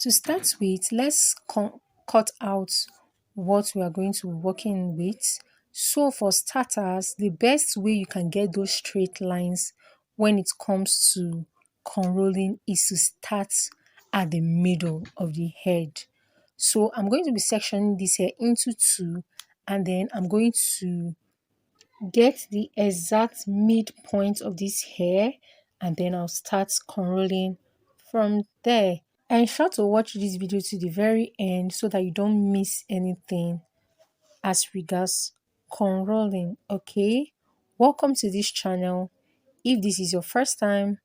To start with, let's cut out what we are going to be working with. So for starters, the best way you can get those straight lines when it comes to cornrolling is to start at the middle of the head. So I'm going to be sectioning this hair into two, and then I'm going to get the exact midpoint of this hair, and then I'll start cornrolling from there. Ensure to watch this video to the very end so that you don't miss anything as regards cornrolling. Okay, welcome to this channel. If this is your first time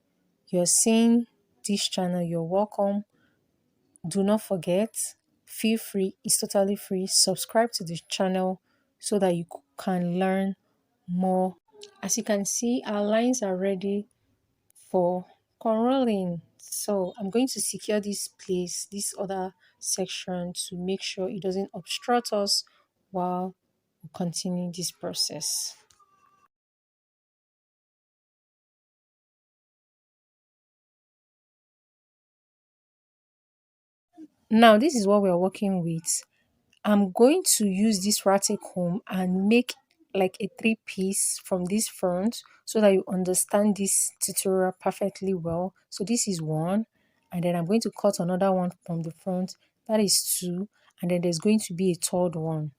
you're seeing this channel, you're welcome. Do not forget, feel free, it's totally free, subscribe to this channel so that you can learn more. As you can see, our lines are ready for cornrolling. So I'm going to secure this place, this other section, to make sure it doesn't obstruct us while we continue this process. Now this is what we are working with. I'm going to use this ratty comb and make like a three-piece from this front so that you understand this tutorial perfectly well. So this is one, and then I'm going to cut another one from the front. That is two, and then there's going to be a third one.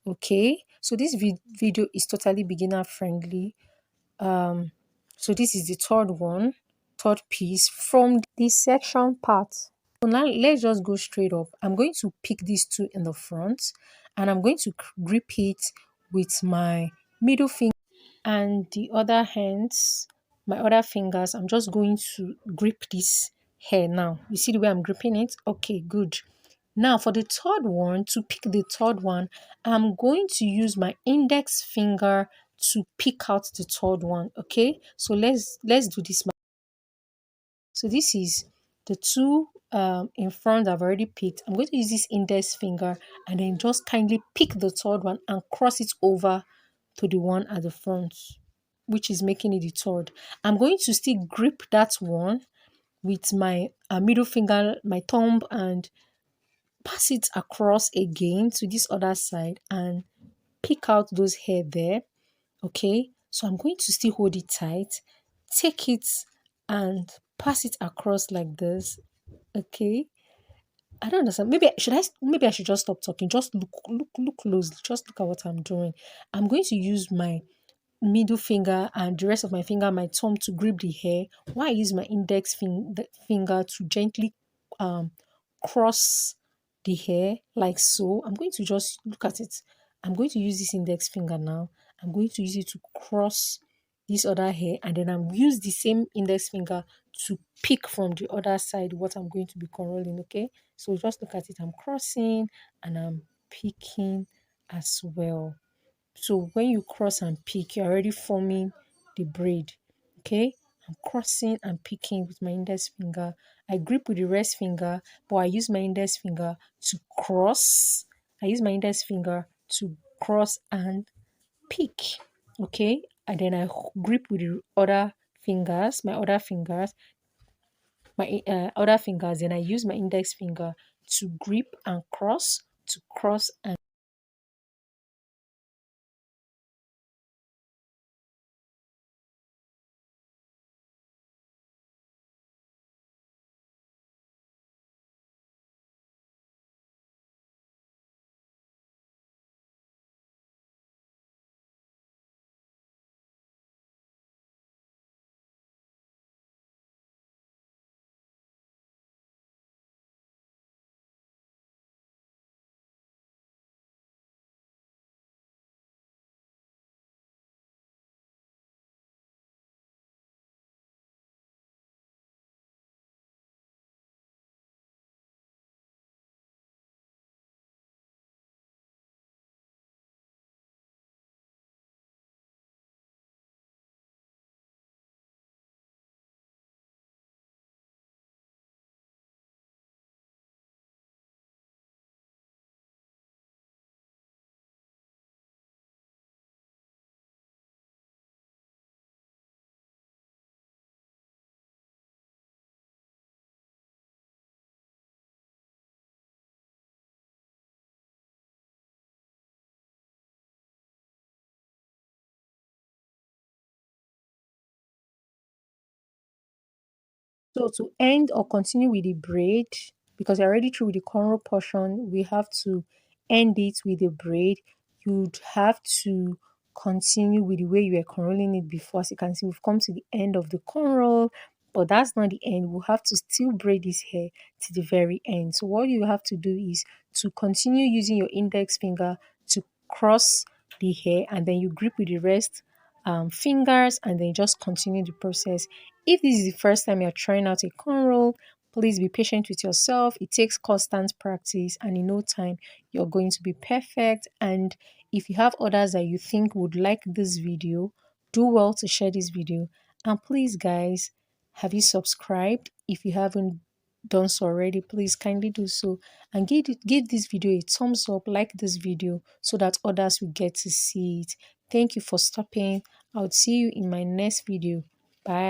Okay, so this video is totally beginner friendly. So this is the third piece from the section part. So now let's just go straight up. I'm going to pick these two in the front, and I'm going to grip it with my middle finger and the other hands, my other fingers. I'm just going to grip this hair now. You see the way I'm gripping it? Okay, good. Now for the third one, to pick the third one, I'm going to use my index finger to pick out the third one. Okay, so let's do this. So this is the two in front I've already picked. I'm going to use this index finger and then just kindly pick the third one and cross it over to the one at the front, which is making it the third. I'm going to still grip that one with my middle finger, my thumb, and pass it across again to this other side and pick out those hair there. Okay, so I'm going to still hold it tight, take it and pass it across like this. Okay, I don't understand. Maybe I should just stop talking. Just look closely. Just look at what I'm doing. I'm going to use my middle finger and the rest of my finger, my thumb, to grip the hair, while I use my index finger to gently um cross the hair like so. I'm going to just look at it. I'm going to use this index finger now. I'm going to use it to cross this other hair, and then I'm use the same index finger to pick from the other side what I'm going to be cornrolling. Okay, so just look at it. I'm crossing and I'm picking as well. So when you cross and pick, you're already forming the braid. Okay, I'm crossing and picking with my index finger. I grip with the rest finger, but I use my index finger to cross. I use my index finger to cross and pick. Okay, and then I grip with the other fingers, my other fingers. Then I use my index finger to grip and cross, to cross and So to end or continue with the braid, because you're already through with the cornrow portion, we have to end it with a braid. You'd have to continue with the way you were cornrolling it before. As you can see, we've come to the end of the cornrow, but that's not the end. We'll have to still braid this hair to the very end. So what you have to do is to continue using your index finger to cross the hair, and then you grip with the rest fingers, and then just continue the process. If this is the first time you're trying out a cornrow, please be patient with yourself. It takes constant practice, and in no time, you're going to be perfect. And if you have others that you think would like this video, do well to share this video. And please, guys, have you subscribed? If you haven't done so already, please kindly do so, and give this video a thumbs up, like this video, so that others will get to see it. Thank you for stopping. I'll see you in my next video. Bye.